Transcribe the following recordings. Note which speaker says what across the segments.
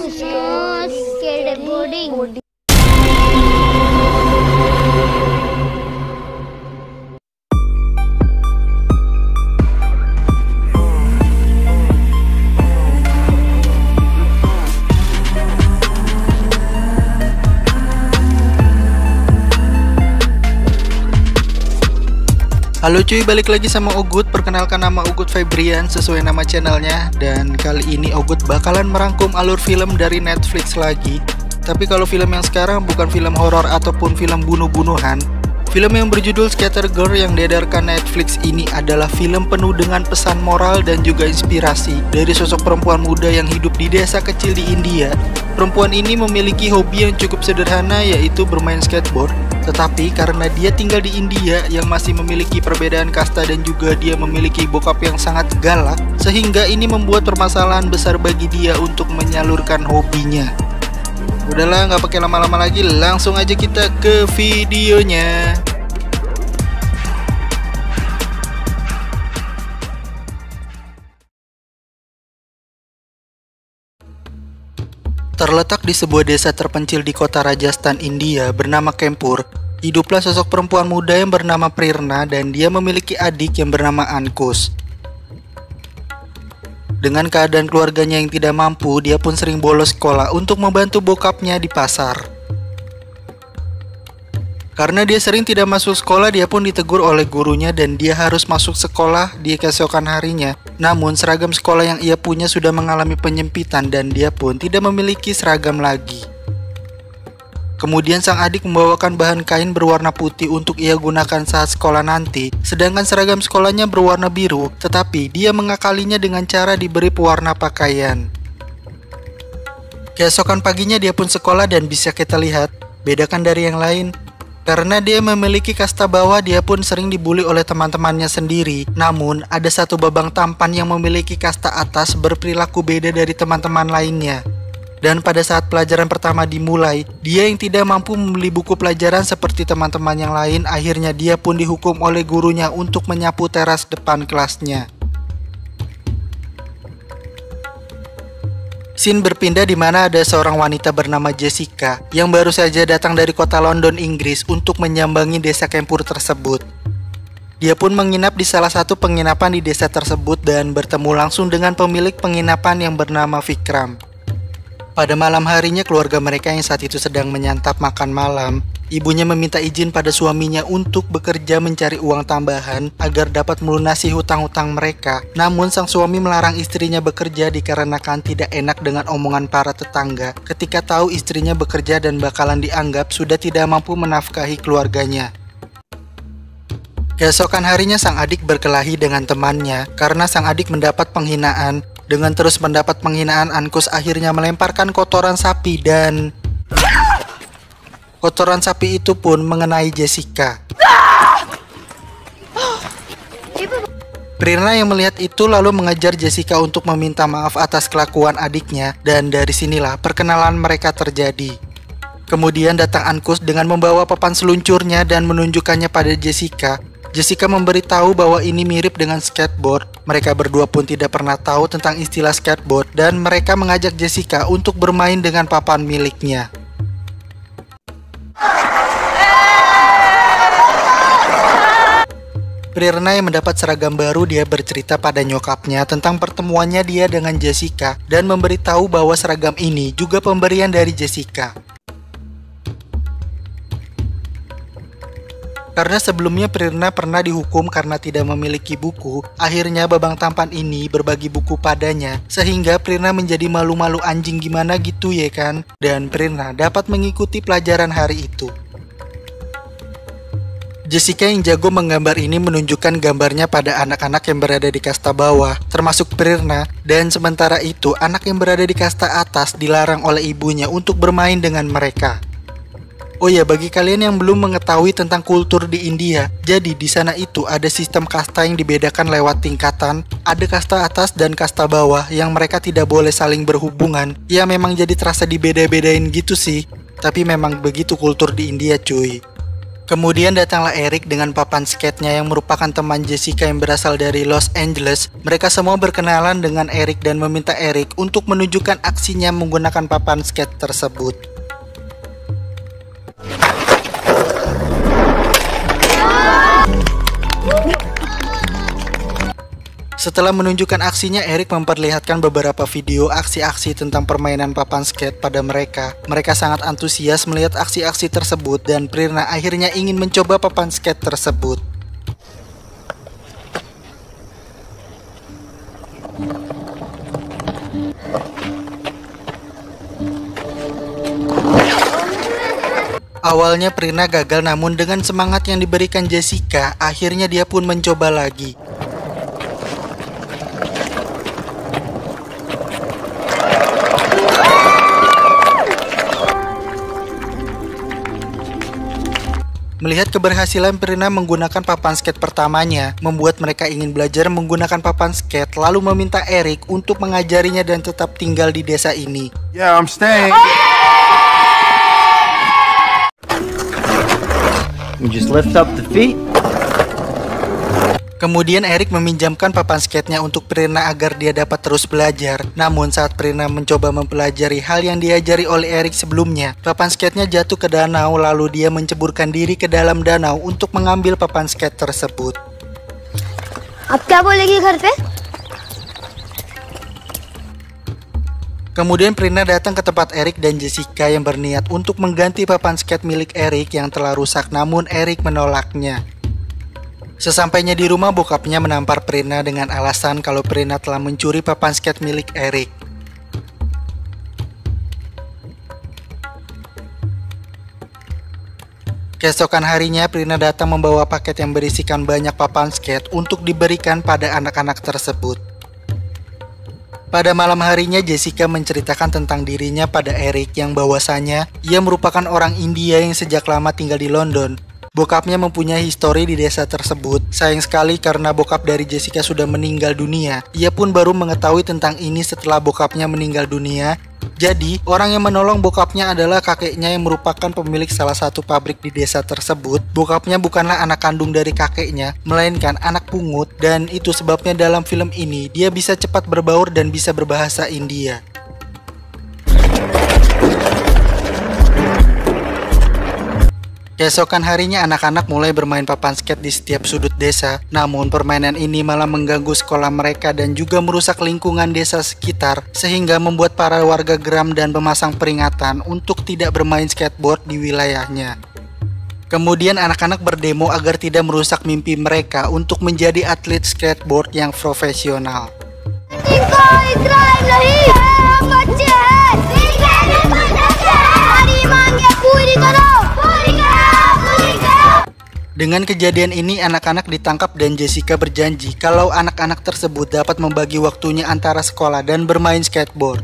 Speaker 1: skateboarding.
Speaker 2: Halo cuy, balik lagi sama Ogut. Perkenalkan, nama Ogut Febrian sesuai nama channelnya. Dan kali ini Ogut bakalan merangkum alur film dari Netflix lagi. Tapi kalau film yang sekarang bukan film horor ataupun film bunuh-bunuhan. Film yang berjudul Skater Girl yang diedarkan Netflix ini adalah film penuh dengan pesan moral dan juga inspirasi dari sosok perempuan muda yang hidup di desa kecil di India. Perempuan ini memiliki hobi yang cukup sederhana, yaitu bermain skateboard. Tetapi karena dia tinggal di India yang masih memiliki perbedaan kasta dan juga dia memiliki bokap yang sangat galak, sehingga ini membuat permasalahan besar bagi dia untuk menyalurkan hobinya. Udahlah, nggak pakai lama-lama lagi, langsung aja kita ke videonya. Terletak di sebuah desa terpencil di kota Rajasthan, India bernama Kempur, hiduplah sosok perempuan muda yang bernama Prerna dan dia memiliki adik yang bernama Ankush. Dengan keadaan keluarganya yang tidak mampu, dia pun sering bolos sekolah untuk membantu bokapnya di pasar. Karena dia sering tidak masuk sekolah, dia pun ditegur oleh gurunya dan dia harus masuk sekolah di keesokan harinya. Namun seragam sekolah yang ia punya sudah mengalami penyempitan dan dia pun tidak memiliki seragam lagi. Kemudian sang adik membawakan bahan kain berwarna putih untuk ia gunakan saat sekolah nanti, sedangkan seragam sekolahnya berwarna biru, tetapi dia mengakalinya dengan cara diberi pewarna pakaian. Keesokan paginya dia pun sekolah dan bisa kita lihat, bedakan dari yang lain. Karena dia memiliki kasta bawah, dia pun sering dibully oleh teman-temannya sendiri. Namun, ada satu babang tampan yang memiliki kasta atas berperilaku beda dari teman-teman lainnya. Dan pada saat pelajaran pertama dimulai, dia yang tidak mampu membeli buku pelajaran seperti teman-teman yang lain, akhirnya dia pun dihukum oleh gurunya untuk menyapu teras depan kelasnya. Scene berpindah di mana ada seorang wanita bernama Jessica yang baru saja datang dari kota London, Inggris untuk menyambangi desa Kempur tersebut. Dia pun menginap di salah satu penginapan di desa tersebut dan bertemu langsung dengan pemilik penginapan yang bernama Vikram. Pada malam harinya, keluarga mereka yang saat itu sedang menyantap makan malam, ibunya meminta izin pada suaminya untuk bekerja mencari uang tambahan agar dapat melunasi hutang-hutang mereka. Namun sang suami melarang istrinya bekerja dikarenakan tidak enak dengan omongan para tetangga ketika tahu istrinya bekerja dan bakalan dianggap sudah tidak mampu menafkahi keluarganya. Keesokan harinya sang adik berkelahi dengan temannya karena sang adik mendapat penghinaan. Dengan terus mendapat penghinaan, Ankush akhirnya melemparkan kotoran sapi dan kotoran sapi itu pun mengenai Jessica. Prerna yang melihat itu lalu mengejar Jessica untuk meminta maaf atas kelakuan adiknya dan dari sinilah perkenalan mereka terjadi. Kemudian datang Ankush dengan membawa papan seluncurnya dan menunjukkannya pada Jessica. Jessica memberitahu bahwa ini mirip dengan skateboard. Mereka berdua pun tidak pernah tahu tentang istilah skateboard dan mereka mengajak Jessica untuk bermain dengan papan miliknya. Prerna yang mendapat seragam baru, dia bercerita pada nyokapnya tentang pertemuannya dia dengan Jessica dan memberitahu bahwa seragam ini juga pemberian dari Jessica. Karena sebelumnya Prerna pernah dihukum karena tidak memiliki buku, akhirnya babang tampan ini berbagi buku padanya, sehingga Prerna menjadi malu-malu anjing gimana gitu ya kan, dan Prerna dapat mengikuti pelajaran hari itu. Jessica yang jago menggambar ini menunjukkan gambarnya pada anak-anak yang berada di kasta bawah, termasuk Prerna, dan sementara itu anak yang berada di kasta atas dilarang oleh ibunya untuk bermain dengan mereka. Oh ya, bagi kalian yang belum mengetahui tentang kultur di India, jadi di sana itu ada sistem kasta yang dibedakan lewat tingkatan. Ada kasta atas dan kasta bawah yang mereka tidak boleh saling berhubungan. Ya memang jadi terasa dibeda-bedain gitu sih, tapi memang begitu kultur di India cuy. Kemudian datanglah Eric dengan papan skate-nya yang merupakan teman Jessica yang berasal dari Los Angeles. Mereka semua berkenalan dengan Eric dan meminta Eric untuk menunjukkan aksinya menggunakan papan skate tersebut. Setelah menunjukkan aksinya, Eric memperlihatkan beberapa video aksi-aksi tentang permainan papan skate pada mereka. Mereka sangat antusias melihat aksi-aksi tersebut dan Prerna akhirnya ingin mencoba papan skate tersebut. Awalnya Prerna gagal, namun dengan semangat yang diberikan Jessica, akhirnya dia pun mencoba lagi. Melihat keberhasilan Prerna menggunakan papan skate pertamanya, membuat mereka ingin belajar menggunakan papan skate, lalu meminta Eric untuk mengajarinya dan tetap tinggal di desa ini.
Speaker 1: Yeah, I'm staying. You just lift up the feet.
Speaker 2: Kemudian Eric meminjamkan papan skate-nya untuk Prerna agar dia dapat terus belajar. Namun saat Prerna mencoba mempelajari hal yang diajari oleh Eric sebelumnya, papan skate-nya jatuh ke danau, lalu dia menceburkan diri ke dalam danau untuk mengambil papan skate tersebut.
Speaker 3: अब क्या बोलेगी घर पे?
Speaker 2: Kemudian Prerna datang ke tempat Eric dan Jessica yang berniat untuk mengganti papan skate milik Eric yang telah rusak, namun Eric menolaknya. Sesampainya di rumah, bokapnya menampar Prerna dengan alasan kalau Prerna telah mencuri papan skate milik Eric. Keesokan harinya, Prerna datang membawa paket yang berisikan banyak papan skate untuk diberikan pada anak-anak tersebut. Pada malam harinya, Jessica menceritakan tentang dirinya pada Eric yang bahwasanya ia merupakan orang India yang sejak lama tinggal di London. Bokapnya mempunyai histori di desa tersebut. Sayang sekali karena bokap dari Jessica sudah meninggal dunia. Ia pun baru mengetahui tentang ini setelah bokapnya meninggal dunia. Jadi, orang yang menolong bokapnya adalah kakeknya yang merupakan pemilik salah satu pabrik di desa tersebut. Bokapnya bukanlah anak kandung dari kakeknya, melainkan anak pungut, dan itu sebabnya dalam film ini dia bisa cepat berbaur dan bisa berbahasa India. Keesokan harinya anak-anak mulai bermain papan skate di setiap sudut desa. Namun permainan ini malah mengganggu sekolah mereka dan juga merusak lingkungan desa sekitar, sehingga membuat para warga geram dan memasang peringatan untuk tidak bermain skateboard di wilayahnya. Kemudian anak-anak berdemo agar tidak merusak mimpi mereka untuk menjadi atlet skateboard yang profesional. Dengan kejadian ini, anak-anak ditangkap dan Jessica berjanji kalau anak-anak tersebut dapat membagi waktunya antara sekolah dan bermain skateboard.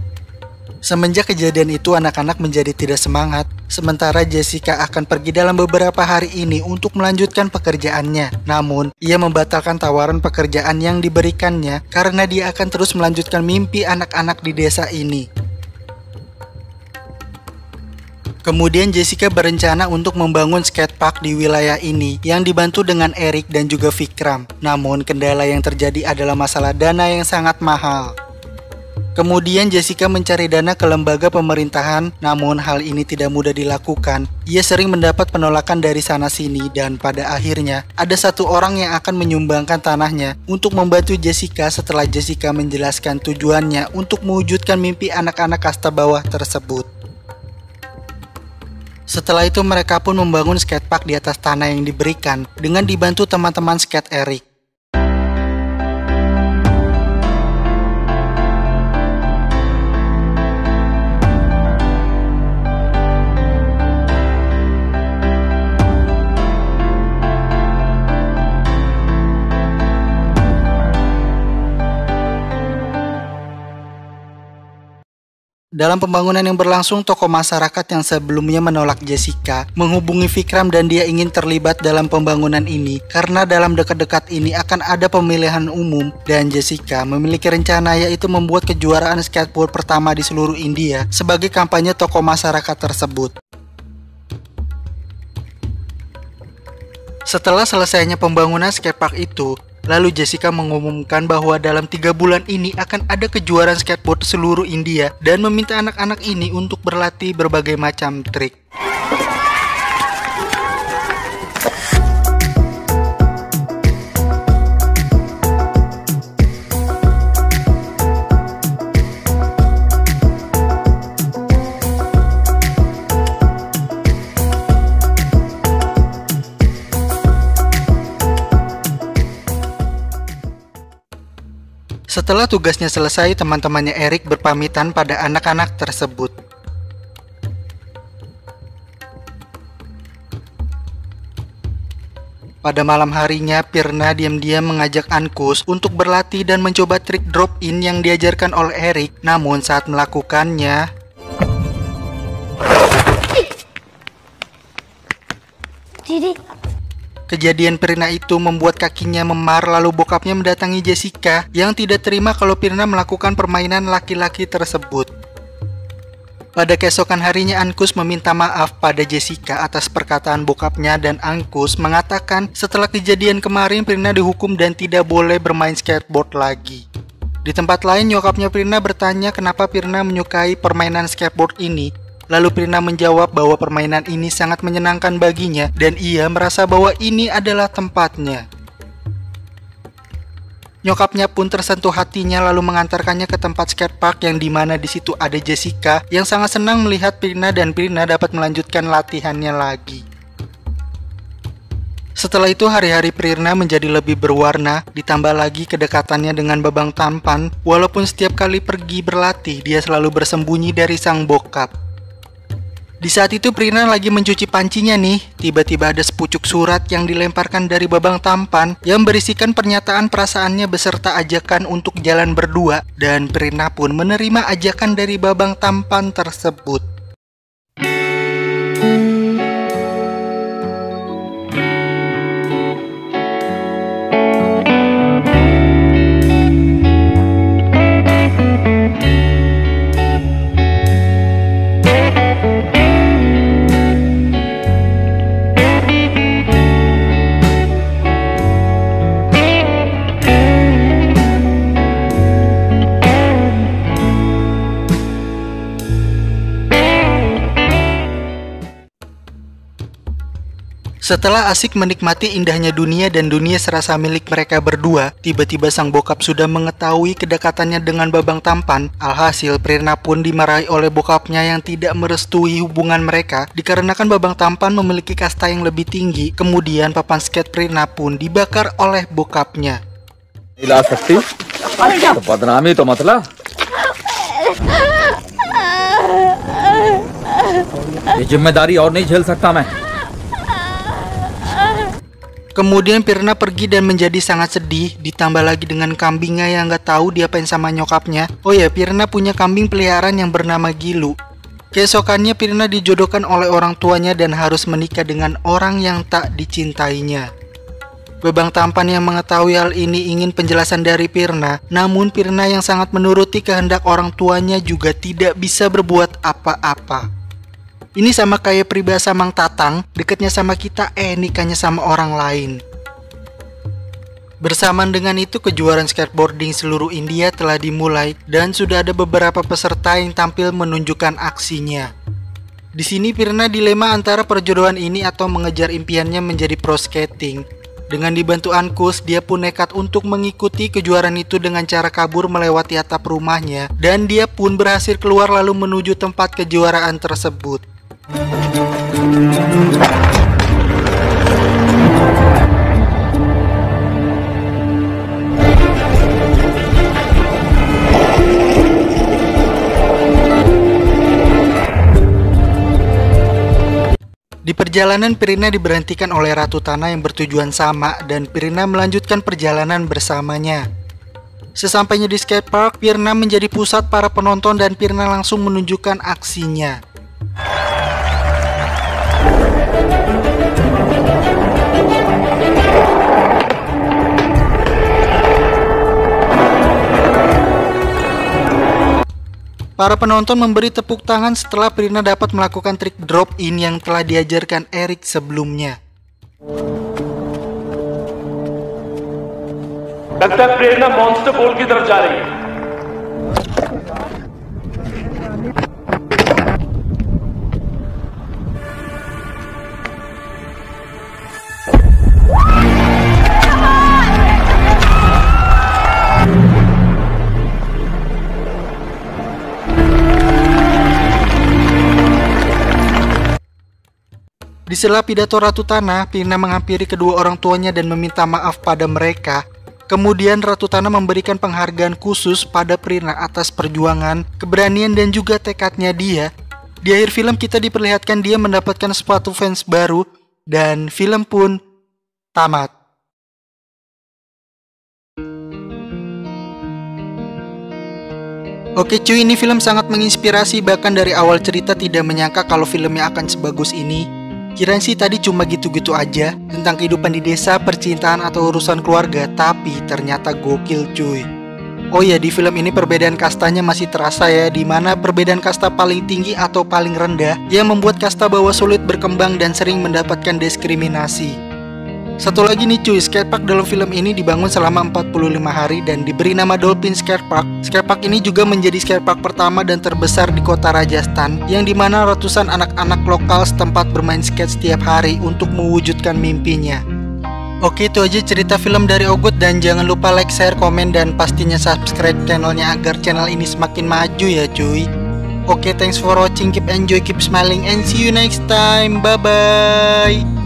Speaker 2: Semenjak kejadian itu, anak-anak menjadi tidak semangat, sementara Jessica akan pergi dalam beberapa hari ini untuk melanjutkan pekerjaannya. Namun, ia membatalkan tawaran pekerjaan yang diberikannya karena dia akan terus melanjutkan mimpi anak-anak di desa ini. Kemudian Jessica berencana untuk membangun skatepark di wilayah ini yang dibantu dengan Eric dan juga Vikram. Namun kendala yang terjadi adalah masalah dana yang sangat mahal. Kemudian Jessica mencari dana ke lembaga pemerintahan, namun hal ini tidak mudah dilakukan. Ia sering mendapat penolakan dari sana-sini dan pada akhirnya ada satu orang yang akan menyumbangkan tanahnya untuk membantu Jessica setelah Jessica menjelaskan tujuannya untuk mewujudkan mimpi anak-anak kasta bawah tersebut. Setelah itu mereka pun membangun skatepark di atas tanah yang diberikan dengan dibantu teman-teman skate Eric. Dalam pembangunan yang berlangsung, tokoh masyarakat yang sebelumnya menolak Jessica menghubungi Vikram dan dia ingin terlibat dalam pembangunan ini karena dalam dekat-dekat ini akan ada pemilihan umum dan Jessica memiliki rencana yaitu membuat kejuaraan skateboard pertama di seluruh India sebagai kampanye tokoh masyarakat tersebut. Setelah selesainya pembangunan skatepark itu, lalu Jessica mengumumkan bahwa dalam 3 bulan ini akan ada kejuaraan skateboard seluruh India dan meminta anak-anak ini untuk berlatih berbagai macam trik. Setelah tugasnya selesai, teman-temannya Eric berpamitan pada anak-anak tersebut. Pada malam harinya, Pirna diam-diam mengajak Ankus untuk berlatih dan mencoba trik drop-in yang diajarkan oleh Eric. Namun saat melakukannya, kejadian Pirna itu membuat kakinya memar, lalu bokapnya mendatangi Jessica yang tidak terima kalau Pirna melakukan permainan laki-laki tersebut. Pada keesokan harinya, Ankus meminta maaf pada Jessica atas perkataan bokapnya dan Ankus mengatakan setelah kejadian kemarin Pirna dihukum dan tidak boleh bermain skateboard lagi. Di tempat lain, nyokapnya Pirna bertanya kenapa Pirna menyukai permainan skateboard ini. Lalu Pirna menjawab bahwa permainan ini sangat menyenangkan baginya dan ia merasa bahwa ini adalah tempatnya. Nyokapnya pun tersentuh hatinya lalu mengantarkannya ke tempat skatepark yang dimana di situ ada Jessica yang sangat senang melihat Pirna dan Pirna dapat melanjutkan latihannya lagi. Setelah itu hari-hari Pirna menjadi lebih berwarna, ditambah lagi kedekatannya dengan Babang Tampan. Walaupun setiap kali pergi berlatih dia selalu bersembunyi dari sang bokap. Di saat itu Pirna lagi mencuci pancinya nih, tiba-tiba ada sepucuk surat yang dilemparkan dari Babang Tampan yang berisikan pernyataan perasaannya beserta ajakan untuk jalan berdua, dan Pirna pun menerima ajakan dari Babang Tampan tersebut. Setelah asik menikmati indahnya dunia dan dunia serasa milik mereka berdua, tiba-tiba sang bokap sudah mengetahui kedekatannya dengan Babang Tampan. Alhasil Pirna pun dimarahi oleh bokapnya yang tidak merestui hubungan mereka dikarenakan Babang Tampan memiliki kasta yang lebih tinggi. Kemudian papan skate Pirna pun dibakar oleh bokapnya.
Speaker 4: हिला सकती तो बदनामी तो मतलब ये जिम्मेदारी और नहीं झेल सकता मैं.
Speaker 2: Kemudian Pirna pergi dan menjadi sangat sedih, ditambah lagi dengan kambingnya yang gak tahu diapain sama nyokapnya. Oh ya, Pirna punya kambing peliharaan yang bernama Gilu. Keesokannya Pirna dijodohkan oleh orang tuanya dan harus menikah dengan orang yang tak dicintainya. Babang Tampan yang mengetahui hal ini ingin penjelasan dari Pirna, namun Pirna yang sangat menuruti kehendak orang tuanya juga tidak bisa berbuat apa-apa. Ini sama kayak peribahasa Mang Tatang, deketnya sama kita, nikahnya sama orang lain. Bersamaan dengan itu, kejuaraan skateboarding seluruh India telah dimulai dan sudah ada beberapa peserta yang tampil menunjukkan aksinya. Di sini Pirna dilema antara perjodohan ini atau mengejar impiannya menjadi pro skating. Dengan dibantu Ankus, dia pun nekat untuk mengikuti kejuaraan itu dengan cara kabur melewati atap rumahnya, dan dia pun berhasil keluar lalu menuju tempat kejuaraan tersebut. Di perjalanan Pirna diberhentikan oleh Ratu Tanah yang bertujuan sama dan Pirna melanjutkan perjalanan bersamanya. Sesampainya di skatepark, Pirna menjadi pusat para penonton dan Pirna langsung menunjukkan aksinya. Para penonton memberi tepuk tangan setelah Pirna dapat melakukan trik drop-in yang telah diajarkan Eric sebelumnya.
Speaker 5: लगता है प्रेरणा मॉन्स्टर बोल की तरफ जा रही है।
Speaker 2: Di sela pidato Ratu Tanah, Prina menghampiri kedua orang tuanya dan meminta maaf pada mereka. Kemudian Ratu Tanah memberikan penghargaan khusus pada Prina atas perjuangan, keberanian dan juga tekadnya dia. Di akhir film kita diperlihatkan dia mendapatkan sepatu Vans baru dan film pun tamat. Oke cuy, ini film sangat menginspirasi, bahkan dari awal cerita tidak menyangka kalau filmnya akan sebagus ini. Kirain sih tadi cuma gitu-gitu aja tentang kehidupan di desa, percintaan atau urusan keluarga, tapi ternyata gokil cuy. Oh ya, di film ini perbedaan kastanya masih terasa ya, dimana perbedaan kasta paling tinggi atau paling rendah yang membuat kasta bawah sulit berkembang dan sering mendapatkan diskriminasi. Satu lagi nih cuy, skatepark dalam film ini dibangun selama 45 hari dan diberi nama Dolphin Skatepark. Skatepark ini juga menjadi skatepark pertama dan terbesar di kota Rajasthan, yang dimana ratusan anak-anak lokal setempat bermain skate setiap hari untuk mewujudkan mimpinya. Oke, itu aja cerita film dari Ogut, dan jangan lupa like, share, komen, dan pastinya subscribe channelnya agar channel ini semakin maju ya cuy. Oke, thanks for watching, keep enjoy, keep smiling, and see you next time, bye bye.